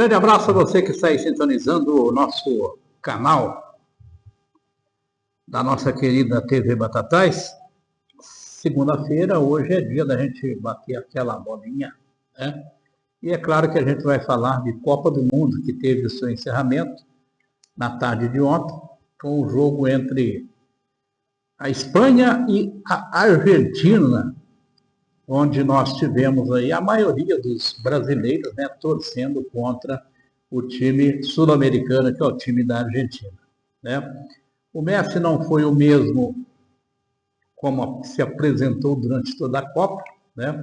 Grande abraço a você que está aí sintonizando o nosso canal da nossa querida TV Batatais. Segunda-feira, hoje é dia da gente bater aquela bolinha, né? E é claro que a gente vai falar de Copa do Mundo, que teve o seu encerramento na tarde de ontem, com o jogo entre a Espanha e a Argentina, onde nós tivemos aí a maioria dos brasileiros, né, torcendo contra o time sul-americano, que é o time da Argentina, né? O Messi não foi o mesmo como se apresentou durante toda a Copa, né?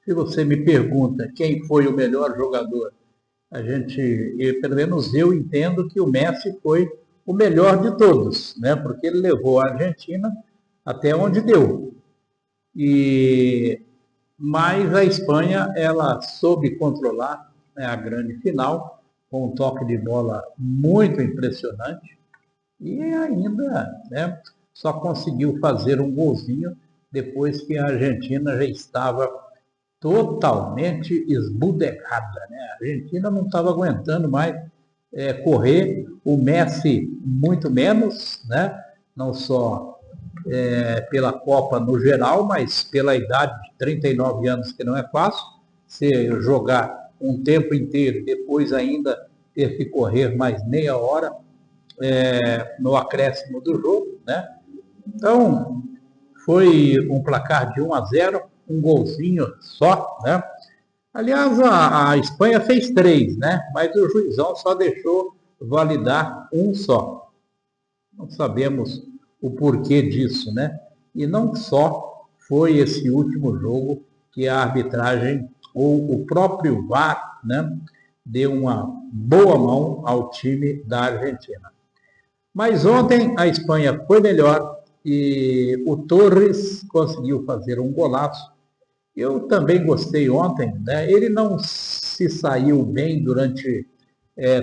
Se você me pergunta quem foi o melhor jogador, pelo menos eu entendo que o Messi foi o melhor de todos, né? Porque ele levou a Argentina até onde deu. Mas a Espanha, ela soube controlar, né, a grande final, com um toque de bola muito impressionante, e ainda, né, só conseguiu fazer um golzinho depois que a Argentina já estava totalmente esbudegada, né? A Argentina não estava aguentando mais correr, o Messi muito menos, né? Não só pela Copa no geral, mas pela idade de 39 anos, que não é fácil, você jogar um tempo inteiro e depois ainda ter que correr mais meia hora no acréscimo do jogo, né? Então, foi um placar de 1-0, um golzinho só, né? Aliás, a Espanha fez 3, né? Mas o juizão só deixou validar um só. Não sabemos o porquê disso, né? E não só foi esse último jogo que a arbitragem ou o próprio VAR, né, deu uma boa mão ao time da Argentina. Mas ontem a Espanha foi melhor e o Torres conseguiu fazer um golaço. Eu também gostei ontem, né? Ele não se saiu bem durante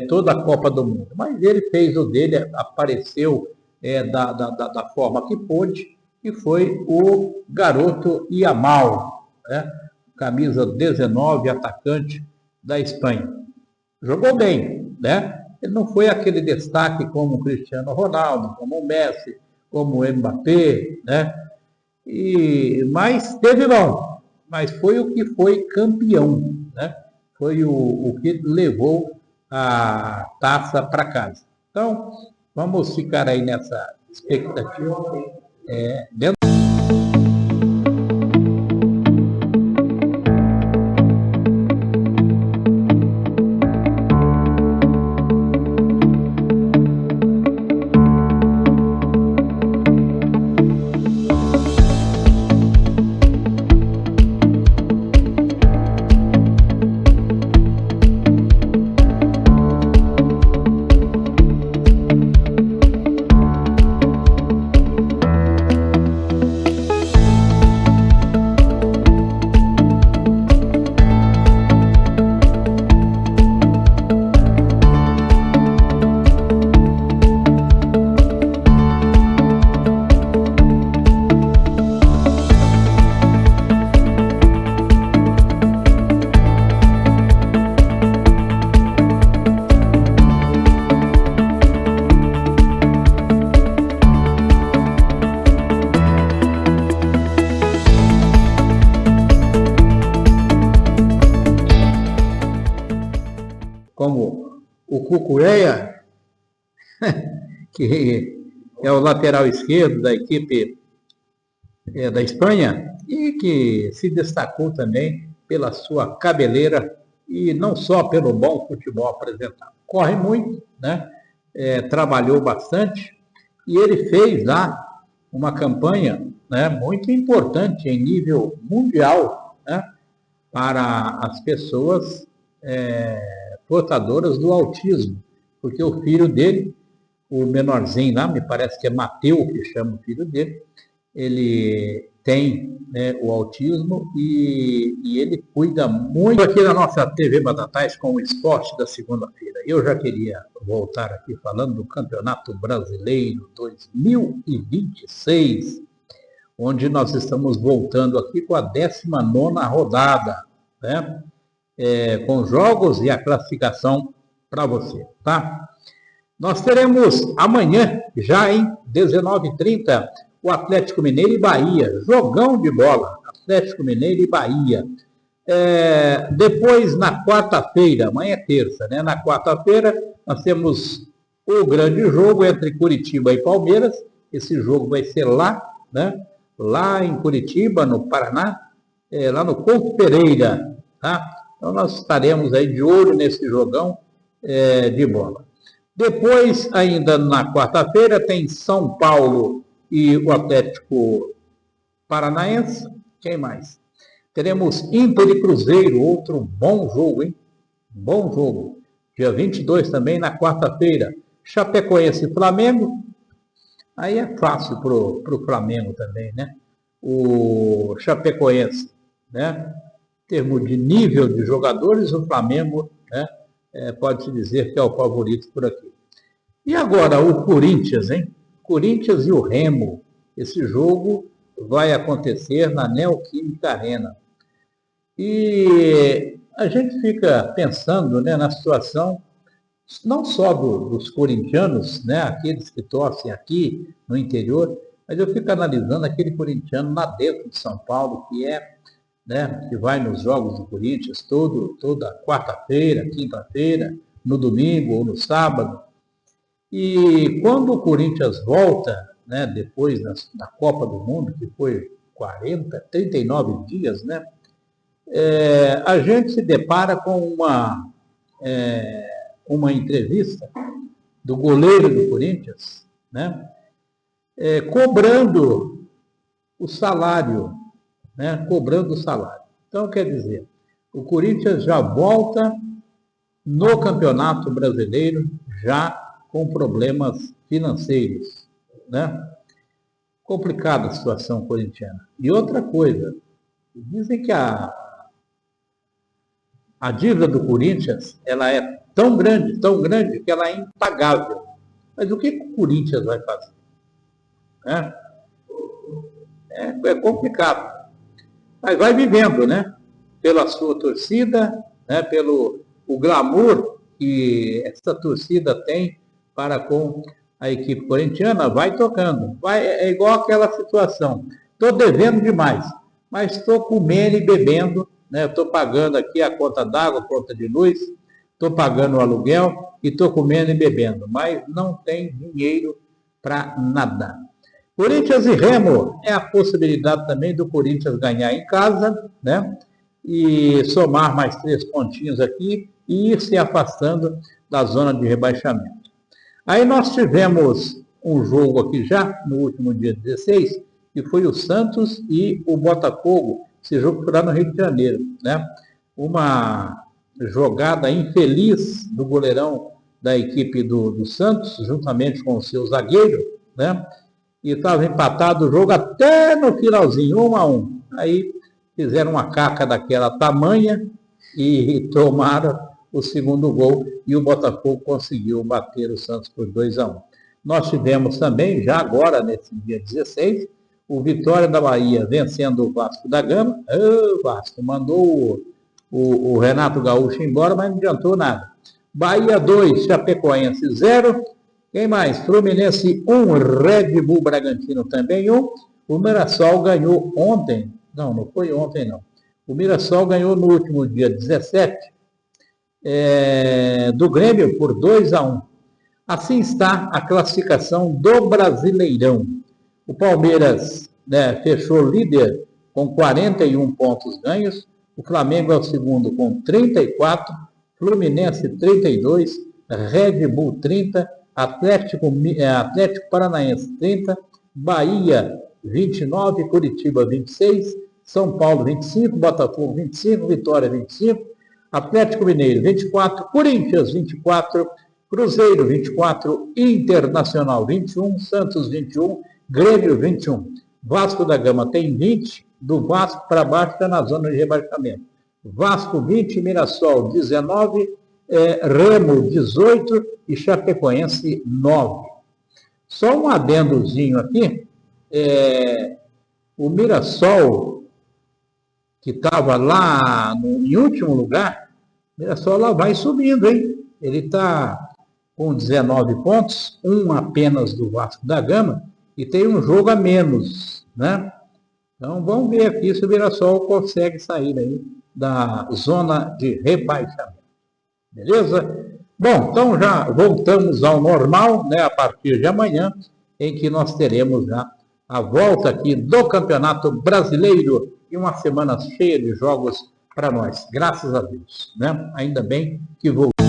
toda a Copa do Mundo, mas ele fez o dele, apareceu da forma que pôde, e foi o garoto Yamal, né? Camisa 19, atacante da Espanha. Jogou bem, né? Ele não foi aquele destaque como o Cristiano Ronaldo, como o Messi, como o Mbappé, né? Mas teve bom, mas foi o que foi campeão, né? Foi o que levou a taça para casa. Então, vamos ficar aí nessa expectativa. Como o Cucurella, que é o lateral esquerdo da equipe da Espanha, e que se destacou também pela sua cabeleira e não só pelo bom futebol apresentado. Corre muito, né? Trabalhou bastante, e ele fez lá uma campanha, né, muito importante em nível mundial, né, para as pessoas portadoras do autismo, porque o filho dele, o menorzinho lá, me parece que é Mateu que chama o filho dele, ele tem, né, o autismo e ele cuida muito aqui da nossa TV Batatais com o esporte da segunda-feira. Eu já queria voltar aqui falando do Campeonato Brasileiro 2026, onde nós estamos voltando aqui com a 19ª rodada, né? com jogos e a classificação para você, tá? Nós teremos amanhã, já em 19h30, o Atlético Mineiro e Bahia. Jogão de bola, Atlético Mineiro e Bahia. Depois, na quarta-feira, amanhã é terça, né? Na quarta-feira, nós temos o grande jogo entre Curitiba e Palmeiras. Esse jogo vai ser lá, né? Lá em Curitiba, no Paraná, lá no Couto Pereira, tá? Então, nós estaremos aí de olho nesse jogão de bola. Depois, ainda na quarta-feira, tem São Paulo e o Atlético Paranaense. Quem mais? Teremos Inter e Cruzeiro, outro bom jogo, hein? Bom jogo. Dia 22 também, na quarta-feira. Chapecoense e Flamengo. Aí é fácil para o Flamengo também, né? O Chapecoense, né? Em termos de nível de jogadores, o Flamengo, né? Pode-se dizer que é o favorito por aqui. E agora o Corinthians, hein? Corinthians e o Remo. Esse jogo vai acontecer na Neoquímica Arena. E a gente fica pensando, né, na situação, não só dos corintianos, né, aqueles que torcem aqui no interior, mas eu fico analisando aquele corintiano lá dentro de São Paulo, né, que vai nos jogos do Corinthians toda quarta-feira, quinta-feira, no domingo ou no sábado. E quando o Corinthians volta, né, depois da Copa do Mundo, que foi 39 dias, né, a gente se depara com uma entrevista do goleiro do Corinthians, né, cobrando o salário, né, cobrando o salário. Então, quer dizer, o Corinthians já volta no Campeonato Brasileiro já com problemas financeiros, né? Complicada a situação corintiana. E outra coisa, dizem que a dívida do Corinthians, ela é tão grande, que ela é impagável. Mas o que o Corinthians vai fazer? É complicado. Mas vai vivendo, né? Pela sua torcida, né? Pelo o glamour que essa torcida tem para com a equipe corintiana, vai tocando. É igual aquela situação. Estou devendo demais, mas estou comendo e bebendo, né? Estou pagando aqui a conta d'água, a conta de luz, estou pagando o aluguel e estou comendo e bebendo, mas não tem dinheiro para nada. Corinthians e Remo, é a possibilidade também do Corinthians ganhar em casa, né? E somar mais 3 pontinhos aqui e ir se afastando da zona de rebaixamento. Aí nós tivemos um jogo aqui já, no último dia 16, que foi o Santos e o Botafogo. Esse jogo foi lá no Rio de Janeiro, né? Uma jogada infeliz do goleirão da equipe do Santos, juntamente com o seu zagueiro, né? E estava empatado o jogo até no finalzinho, 1-1. Aí fizeram uma caca daquela tamanha e tomaram o segundo gol e o Botafogo conseguiu bater o Santos por 2-1. Nós tivemos também, já agora, nesse dia 16, o Vitória da Bahia vencendo o Vasco da Gama. O Vasco mandou o Renato Gaúcho embora, mas não adiantou nada. Bahia 2, Chapecoense 0. Quem mais? Fluminense 1, Red Bull Bragantino também 1. O Mirassol ganhou ontem. Não foi ontem, não. O Mirassol ganhou no último dia 17 do Grêmio por 2-1. Assim está a classificação do Brasileirão. O Palmeiras, né, fechou líder com 41 pontos ganhos. O Flamengo é o segundo com 34. Fluminense 32. Red Bull 30. Atlético Paranaense 30. Bahia 29. Curitiba 26. São Paulo 25. Botafogo 25. Vitória 25. Atlético Mineiro 24. Corinthians 24. Cruzeiro 24, Internacional 21, Santos 21, Grêmio 21. Vasco da Gama tem 20, do Vasco para baixo está na zona de rebaixamento. Vasco 20, Mirassol 19, Remo 18 e Chapecoense 9. Só um adendozinho aqui, o Mirassol, que estava lá em último lugar, Mirassol lá vai subindo, hein? Ele está com 19 pontos, um apenas do Vasco da Gama, e tem um jogo a menos, né? Então vamos ver aqui se o Mirassol consegue sair aí da zona de rebaixamento. Beleza? Bom, então já voltamos ao normal, né, a partir de amanhã, em que nós teremos já a volta aqui do Campeonato Brasileiro e uma semana cheia de jogos para nós, graças a Deus, né? Ainda bem que voltamos.